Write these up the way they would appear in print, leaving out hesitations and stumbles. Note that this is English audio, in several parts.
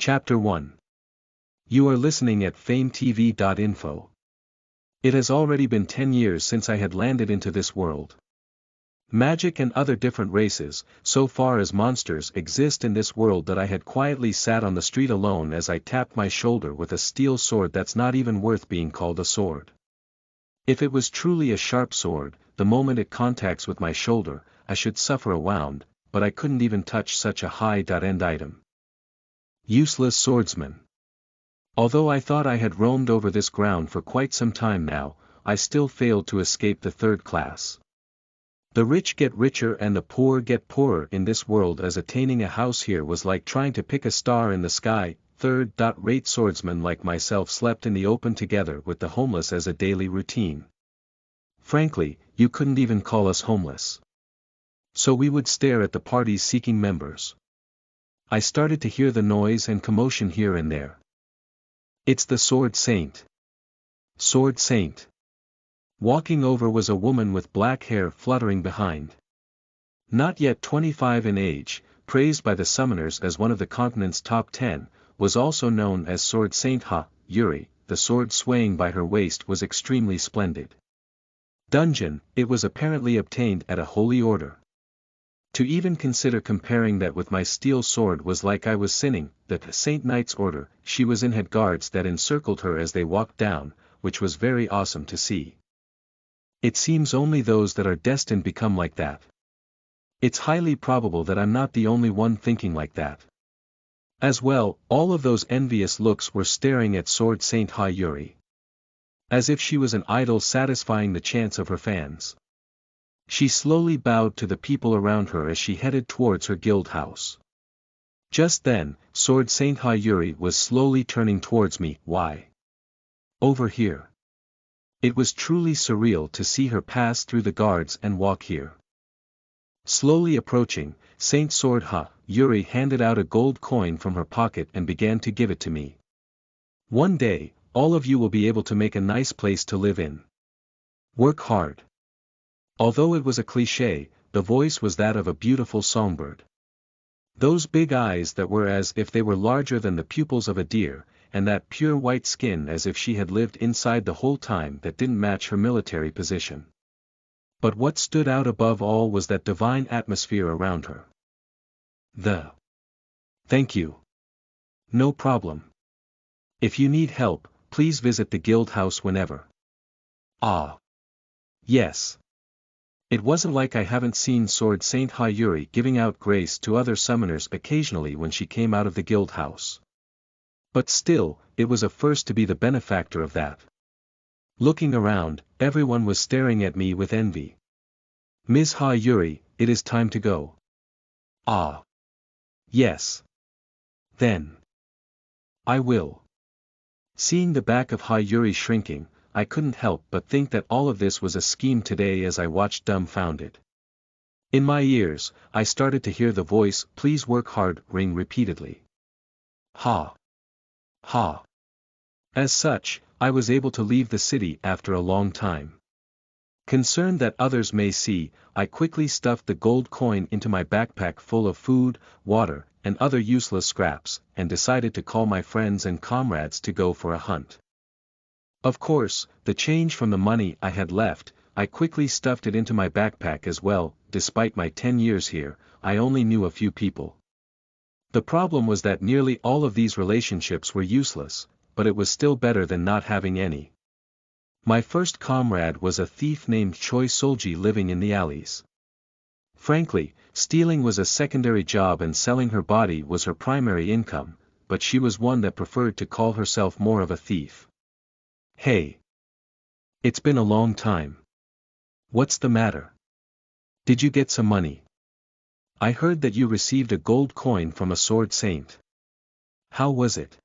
Chapter 1. You are listening at FameTV.info. It has already been 10 years since I had landed into this world. Magic and other different races, so far as monsters exist in this world, that I had quietly sat on the street alone as I tapped my shoulder with a steel sword that's not even worth being called a sword. If it was truly a sharp sword, the moment it contacts with my shoulder, I should suffer a wound, but I couldn't even touch such a high-end item. Useless swordsman. Although I thought I had roamed over this ground for quite some time now, I still failed to escape the third class. The rich get richer and the poor get poorer in this world, as attaining a house here was like trying to pick a star in the sky. Third-rate swordsmen like myself slept in the open together with the homeless as a daily routine. Frankly, you couldn't even call us homeless. So we would stare at the parties seeking members. I started to hear the noise and commotion here and there. It's the Sword Saint. Sword Saint. Walking over was a woman with black hair fluttering behind. Not yet 25 in age, praised by the summoners as one of the continent's top 10, was also known as Sword Saint Yuri. The sword swaying by her waist was extremely splendid. Dungeon, it was apparently obtained at a holy order. To even consider comparing that with my steel sword was like I was sinning. The Saint Knight's order, she was in, had guards that encircled her as they walked down, which was very awesome to see. It seems only those that are destined become like that. It's highly probable that I'm not the only one thinking like that. As well, all of those envious looks were staring at Sword Saint Yuri. As if she was an idol satisfying the chants of her fans. She slowly bowed to the people around her as she headed towards her guild house. Just then, Sword Saint Yuri was slowly turning towards me. Why? Over here. It was truly surreal to see her pass through the guards and walk here. Slowly approaching, Saint Sword Yuri handed out a gold coin from her pocket and began to give it to me. One day, all of you will be able to make a nice place to live in. Work hard. Although it was a cliché, the voice was that of a beautiful songbird. Those big eyes that were as if they were larger than the pupils of a deer, and that pure white skin as if she had lived inside the whole time, that didn't match her military position. But what stood out above all was that divine atmosphere around her. Thank you. No problem. If you need help, please visit the guild house whenever. Yes. It wasn't like I haven't seen Sword Saint Yuri giving out grace to other summoners occasionally when she came out of the guild house. But still, it was a first to be the benefactor of that. Looking around, everyone was staring at me with envy. Ms. Yuri, it is time to go. Yes. Then. I will. Seeing the back of Yuri shrinking, I couldn't help but think that all of this was a scheme today as I watched dumbfounded. In my ears, I started to hear the voice, "Please work hard," ring repeatedly. As such, I was able to leave the city after a long time. Concerned that others may see, I quickly stuffed the gold coin into my backpack full of food, water, and other useless scraps, and decided to call my friends and comrades to go for a hunt. Of course, the change from the money I had left, I quickly stuffed it into my backpack as well. Despite my 10 years here, I only knew a few people. The problem was that nearly all of these relationships were useless, but it was still better than not having any. My first comrade was a thief named Choi Solji living in the alleys. Frankly, stealing was a secondary job and selling her body was her primary income, but she was one that preferred to call herself more of a thief. Hey. It's been a long time. What's the matter? Did you get some money? I heard that you received a gold coin from a sword saint. How was it?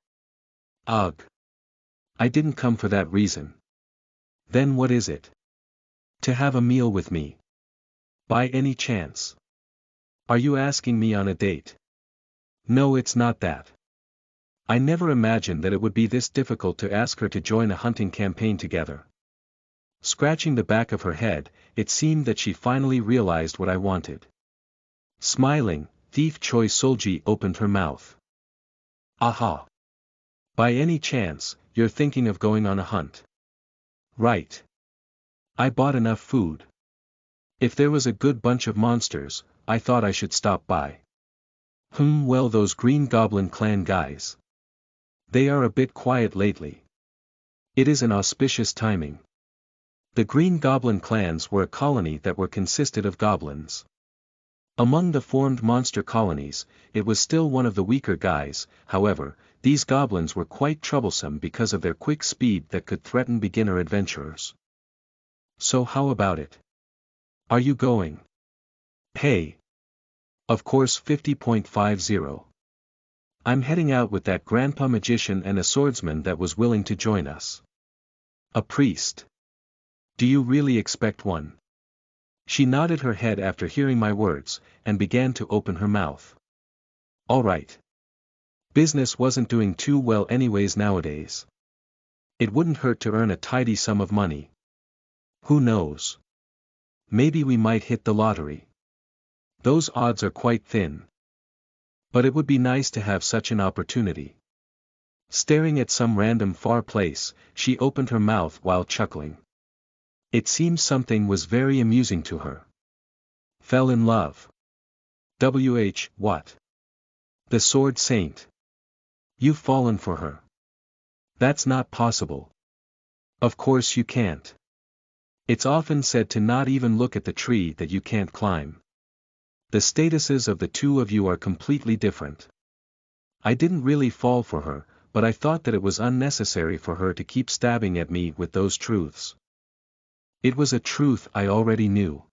Ugh. I didn't come for that reason. Then what is it? To have a meal with me. By any chance? Are you asking me on a date? No, it's not that. I never imagined that it would be this difficult to ask her to join a hunting campaign together. Scratching the back of her head, it seemed that she finally realized what I wanted. Smiling, thief Choi Solji opened her mouth. Aha! By any chance, you're thinking of going on a hunt? Right. I bought enough food. If there was a good bunch of monsters, I thought I should stop by. Well, those Green Goblin Clan guys. They are a bit quiet lately. It is an auspicious timing. The Green Goblin clans were a colony that consisted of goblins. Among the formed monster colonies, it was still one of the weaker guys. However, these goblins were quite troublesome because of their quick speed that could threaten beginner adventurers. So how about it? Are you going? Hey! Of course 50.50. I'm heading out with that grandpa magician and a swordsman that was willing to join us. A priest. Do you really expect one? She nodded her head after hearing my words, and began to open her mouth. All right. Business wasn't doing too well anyways nowadays. It wouldn't hurt to earn a tidy sum of money. Who knows? Maybe we might hit the lottery. Those odds are quite thin. But it would be nice to have such an opportunity. Staring at some random far place, she opened her mouth while chuckling. It seemed something was very amusing to her. Fell in love. What? The Sword Saint. You've fallen for her. That's not possible. Of course you can't. It's often said to not even look at the tree that you can't climb. The statuses of the two of you are completely different. I didn't really fall for her, but I thought that it was unnecessary for her to keep stabbing at me with those truths. It was a truth I already knew.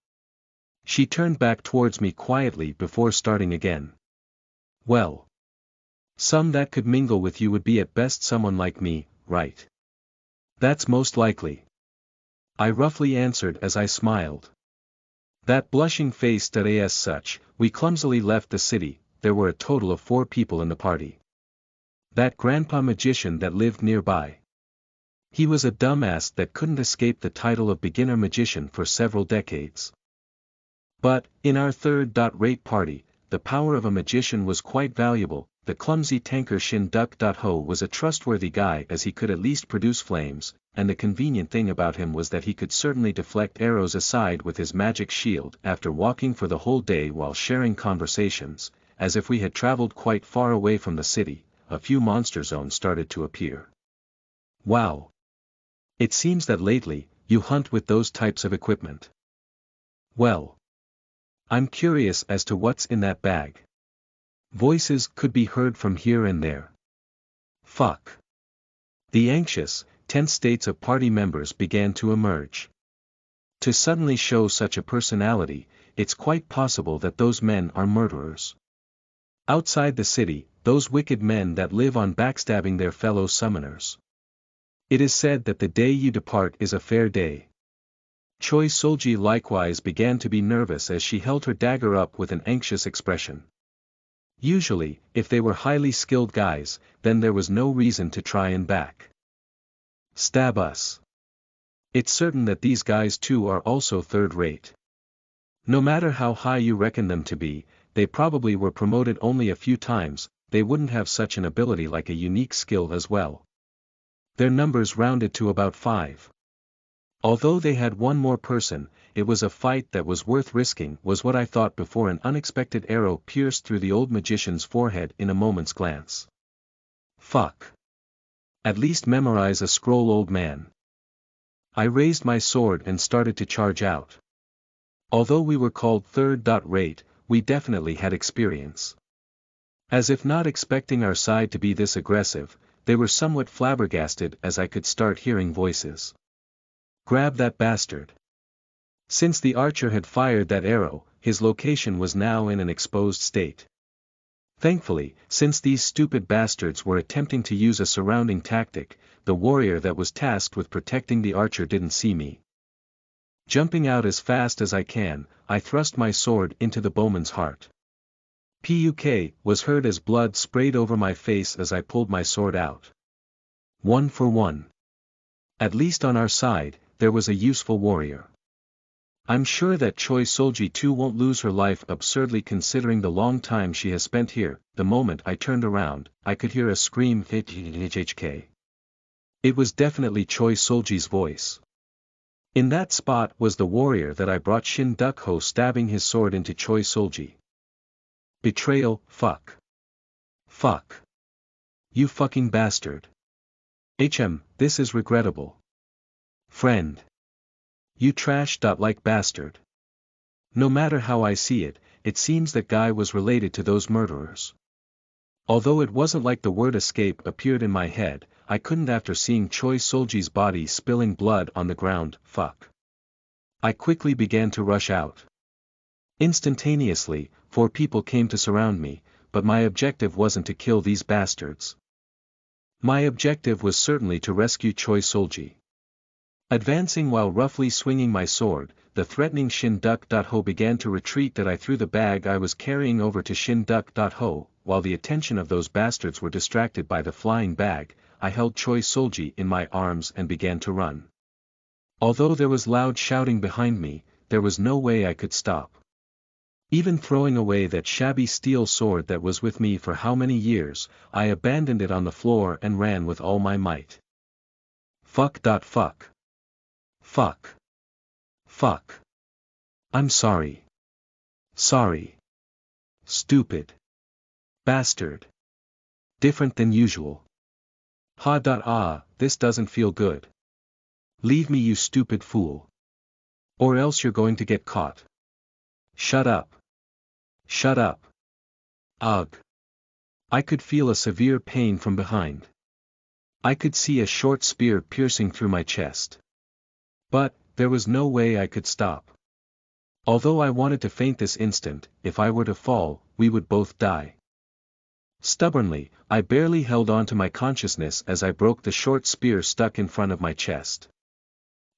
She turned back towards me quietly before starting again. Well. Some that could mingle with you would be at best someone like me, right? That's most likely. I roughly answered as I smiled. That blushing face. As such, we clumsily left the city. There were a total of 4 people in the party. That grandpa magician that lived nearby. He was a dumbass that couldn't escape the title of beginner magician for several decades. But, in our third-rate party, the power of a magician was quite valuable. The clumsy tanker Shin Duck. Ho was a trustworthy guy as he could at least produce flames, and the convenient thing about him was that he could certainly deflect arrows aside with his magic shield. After walking for the whole day while sharing conversations, as if we had traveled quite far away from the city, a few monster zones started to appear. Wow! It seems that lately, you hunt with those types of equipment. Well. I'm curious as to what's in that bag. Voices could be heard from here and there. Fuck. The anxious, tense states of party members began to emerge. To suddenly show such a personality, it's quite possible that those men are murderers. Outside the city, those wicked men that live on backstabbing their fellow summoners. It is said that the day you depart is a fair day. Choi Solji likewise began to be nervous as she held her dagger up with an anxious expression. Usually, if they were highly skilled guys, then there was no reason to try and back stab us. It's certain that these guys too are also third-rate. No matter how high you reckon them to be, they probably were promoted only a few times. They wouldn't have such an ability like a unique skill as well. Their numbers rounded to about 5. Although they had one more person, it was a fight that was worth risking, was what I thought before an unexpected arrow pierced through the old magician's forehead in a moment's glance. Fuck. At least memorize a scroll, old man. I raised my sword and started to charge out. Although we were called third-rate, we definitely had experience. As if not expecting our side to be this aggressive, they were somewhat flabbergasted as I could start hearing voices. Grab that bastard. Since the archer had fired that arrow, his location was now in an exposed state. Thankfully, since these stupid bastards were attempting to use a surrounding tactic, the warrior that was tasked with protecting the archer didn't see me. Jumping out as fast as I can, I thrust my sword into the bowman's heart. Puk was heard as blood sprayed over my face as I pulled my sword out. 1 for 1. At least on our side, there was a useful warrior. I'm sure that Choi Solji too won't lose her life absurdly considering the long time she has spent here. The moment I turned around, I could hear a scream. It was definitely Choi Solji's voice. In that spot was the warrior that I brought, Shin Duk-ho, stabbing his sword into Choi Solji. Betrayal, fuck. Fuck. You fucking bastard. This is regrettable. Friend. You trash-like bastard. No matter how I see it, it seems that guy was related to those murderers. Although it wasn't like the word escape appeared in my head, I couldn't after seeing Choi Solji's body spilling blood on the ground. Fuck. I quickly began to rush out. Instantaneously, 4 people came to surround me, but my objective wasn't to kill these bastards. My objective was certainly to rescue Choi Solji. Advancing while roughly swinging my sword, the threatening Shin Duk-ho began to retreat. That I threw the bag I was carrying over to Shin Duk-ho, while the attention of those bastards were distracted by the flying bag. I held Choi Solji in my arms and began to run. Although there was loud shouting behind me, there was no way I could stop. Even throwing away that shabby steel sword that was with me for how many years, I abandoned it on the floor and ran with all my might. Fuck. Fuck. Fuck. I'm sorry. Sorry. Stupid. Bastard. Different than usual. This doesn't feel good. Leave me, you stupid fool. Or else you're going to get caught. Shut up. Shut up. Ugh. I could feel a severe pain from behind. I could see a short spear piercing through my chest. But, there was no way I could stop. Although I wanted to faint this instant, if I were to fall, we would both die. Stubbornly, I barely held on to my consciousness as I broke the short spear stuck in front of my chest.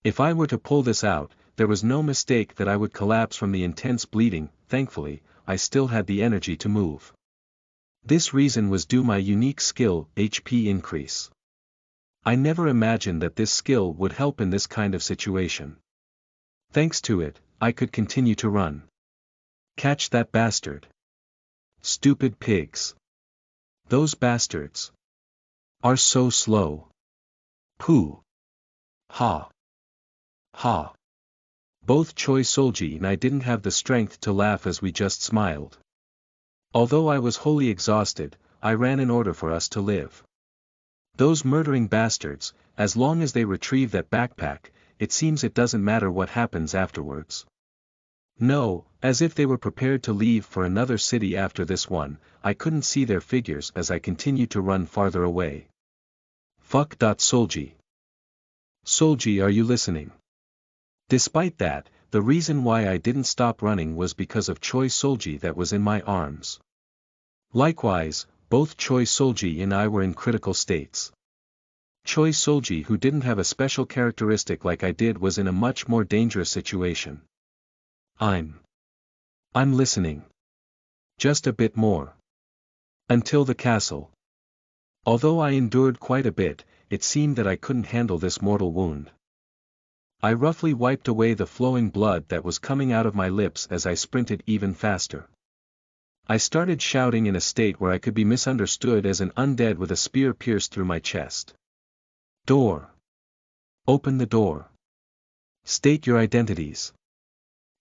If I were to pull this out, there was no mistake that I would collapse from the intense bleeding. Thankfully, I still had the energy to move. This reason was due my unique skill, HP increase. I never imagined that this skill would help in this kind of situation. Thanks to it, I could continue to run. Catch that bastard. Stupid pigs. Those bastards are so slow. Pooh. Ha. Ha. Both Choi Solji and I didn't have the strength to laugh as we just smiled. Although I was wholly exhausted, I ran in order for us to live. Those murdering bastards, as long as they retrieve that backpack, it seems it doesn't matter what happens afterwards. No, as if they were prepared to leave for another city after this one. I couldn't see their figures as I continued to run farther away. Fuck. Solji. Solji, are you listening? Despite that, the reason why I didn't stop running was because of Choi Solji that was in my arms. Likewise, both Choi Solji and I were in critical states. Choi Solji, who didn't have a special characteristic like I did, was in a much more dangerous situation. I'm listening. Just a bit more. Until the castle. Although I endured quite a bit, it seemed that I couldn't handle this mortal wound. I roughly wiped away the flowing blood that was coming out of my lips as I sprinted even faster. I started shouting in a state where I could be misunderstood as an undead with a spear pierced through my chest. Door. Open the door. State your identities.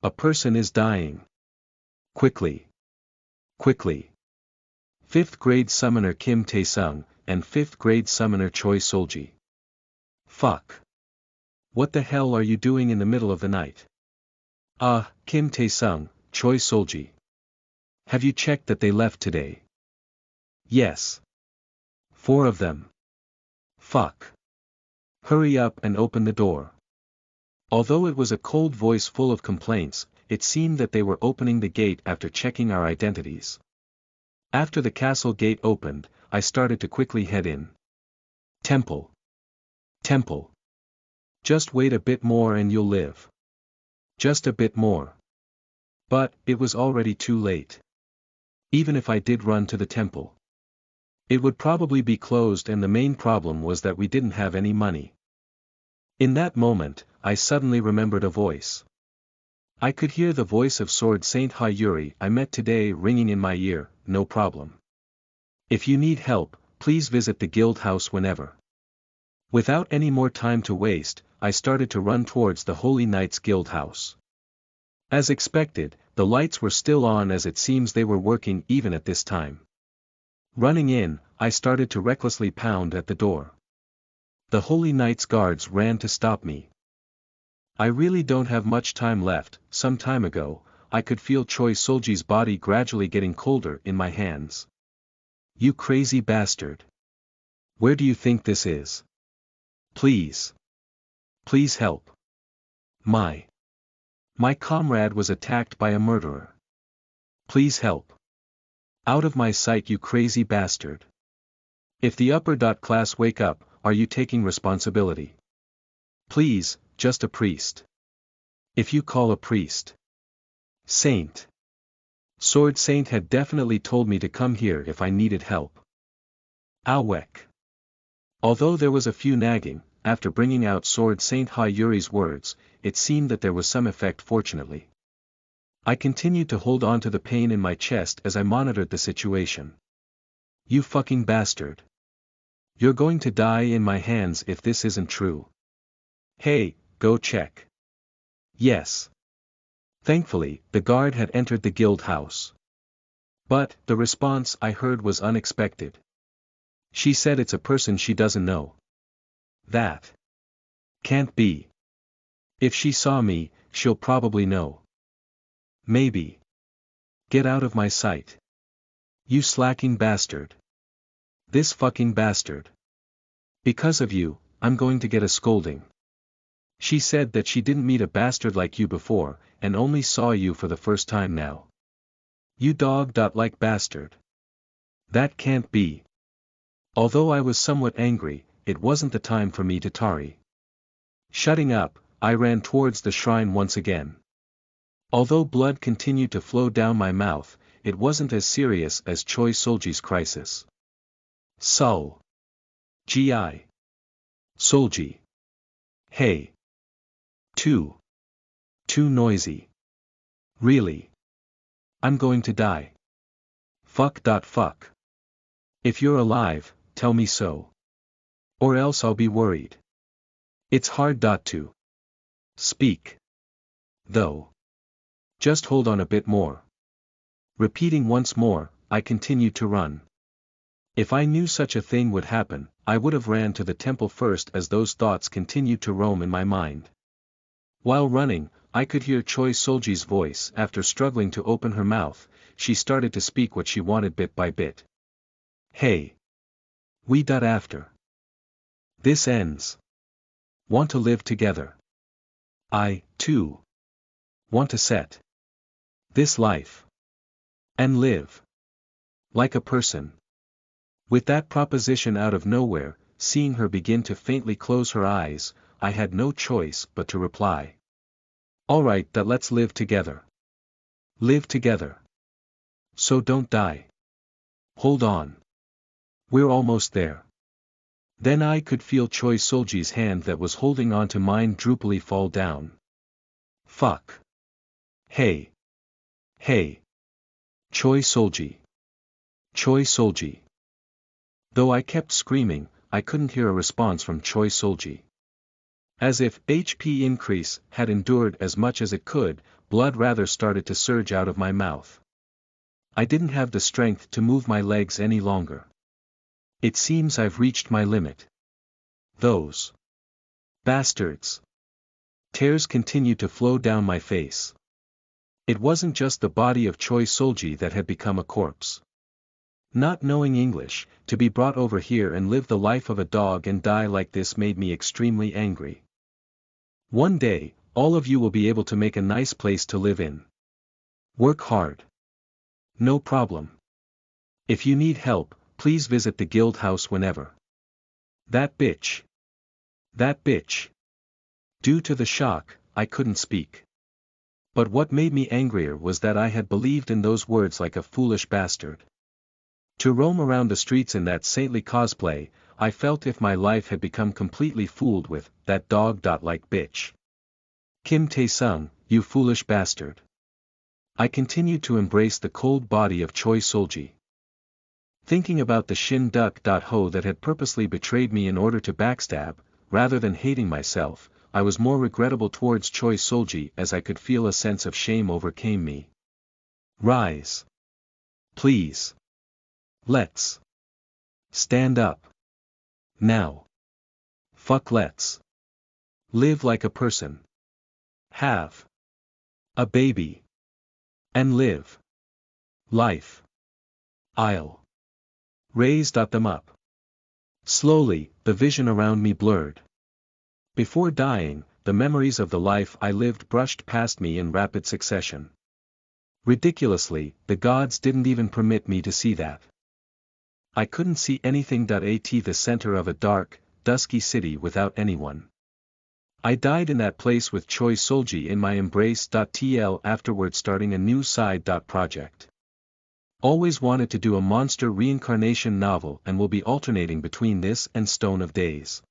A person is dying. Quickly. Quickly. 5th grade summoner Kim Tae-sung, and 5th grade summoner Choi Solji. Fuck. What the hell are you doing in the middle of the night? Kim Tae-sung, Choi Solji. Have you checked that they left today? Yes. 4 of them. Fuck. Hurry up and open the door. Although it was a cold voice full of complaints, it seemed that they were opening the gate after checking our identities. After the castle gate opened, I started to quickly head in. Temple. Temple. Just wait a bit more and you'll live. Just a bit more. But, it was already too late. Even if I did run to the temple, it would probably be closed, and the main problem was that we didn't have any money. In that moment, I suddenly remembered a voice. I could hear the voice of Sword Saint Hayuri I met today ringing in my ear, no problem. If you need help, please visit the guild house whenever. Without any more time to waste, I started to run towards the Holy Knights Guild house. As expected, the lights were still on as it seems they were working even at this time. Running in, I started to recklessly pound at the door. The Holy Knights guards ran to stop me. I really don't have much time left. Some time ago, I could feel Choi Solji's body gradually getting colder in my hands. You crazy bastard. Where do you think this is? Please. Please help. My comrade was attacked by a murderer. Please help. Out of my sight, you crazy bastard. If the upper class wake up, are you taking responsibility? Please, just a priest. If you call a priest. Saint. Sword Saint had definitely told me to come here if I needed help. Awek. Although there was a few nagging, after bringing out Sword Saint Hayuri's words, it seemed that there was some effect fortunately. I continued to hold on to the pain in my chest as I monitored the situation. You fucking bastard. You're going to die in my hands if this isn't true. Hey, go check. Yes. Thankfully, the guard had entered the guild house. But, the response I heard was unexpected. She said it's a person she doesn't know. That can't be. If she saw me, she'll probably know. Maybe. Get out of my sight. You slacking bastard. This fucking bastard. Because of you, I'm going to get a scolding. She said that she didn't meet a bastard like you before, and only saw you for the first time now. You dog-like bastard. That can't be. Although I was somewhat angry, it wasn't the time for me to tarry. Shutting up, I ran towards the shrine once again. Although blood continued to flow down my mouth, it wasn't as serious as Choi Solji's crisis. Sul. Gi. Solji. Hey. Too noisy. Really. I'm going to die. Fuck. If you're alive, tell me so. Or else I'll be worried. It's hard to speak. Though. Just hold on a bit more. Repeating once more, I continued to run. If I knew such a thing would happen, I would have ran to the temple first as those thoughts continued to roam in my mind. While running, I could hear Choi Solji's voice. After struggling to open her mouth, she started to speak what she wanted bit by bit. Hey. We after this ends. Want to live together. I, too. Want to set this life. And live. Like a person. With that proposition out of nowhere, seeing her begin to faintly close her eyes, I had no choice but to reply. Alright, let's live together. Live together. So don't die. Hold on. We're almost there. Then I could feel Choi Solji's hand that was holding on to mine droopily fall down. Fuck. Hey. Choi Solji. Though I kept screaming, I couldn't hear a response from Choi Solji. As if HP increase had endured as much as it could, blood rather started to surge out of my mouth. I didn't have the strength to move my legs any longer. It seems I've reached my limit. Those bastards. Tears continued to flow down my face. It wasn't just the body of Choi Solji that had become a corpse. Not knowing English, to be brought over here and live the life of a dog and die like this made me extremely angry. One day, all of you will be able to make a nice place to live in. Work hard. No problem. If you need help, please visit the guild house whenever. That bitch. Due to the shock, I couldn't speak. But what made me angrier was that I had believed in those words like a foolish bastard. To roam around the streets in that saintly cosplay, I felt if my life had become completely fooled with that dog-like bitch. Kim Tae-sung, you foolish bastard. I continued to embrace the cold body of Choi Solji. Thinking about the Shin Duck.ho that had purposely betrayed me in order to backstab, rather than hating myself, I was more regrettable towards Choi Solji as I could feel a sense of shame overcame me. Rise. Please. Let's. Stand up. Now. Fuck, let's. Live like a person. Have. A baby. And live. Life. I'll. Raised them up. Slowly, the vision around me blurred. Before dying, the memories of the life I lived brushed past me in rapid succession. Ridiculously, the gods didn't even permit me to see that. I couldn't see anything. At the center of a dark, dusky city without anyone. I died in that place with Choi Solji in my embrace. TL afterward starting a new side project. Always wanted to do a monster reincarnation novel and will be alternating between this and Stone of Days.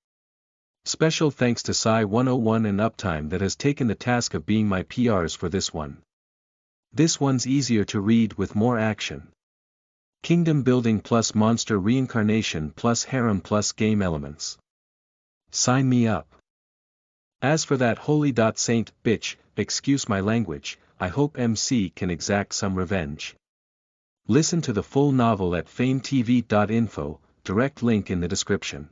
Special thanks to Psy 101 and Uptime that has taken the task of being my PRs for this one. This one's easier to read with more action. Kingdom building plus monster reincarnation plus harem plus game elements. Sign me up. As for that holy saint bitch, excuse my language, I hope MC can exact some revenge. Listen to the full novel at FameTV.info, direct link in the description.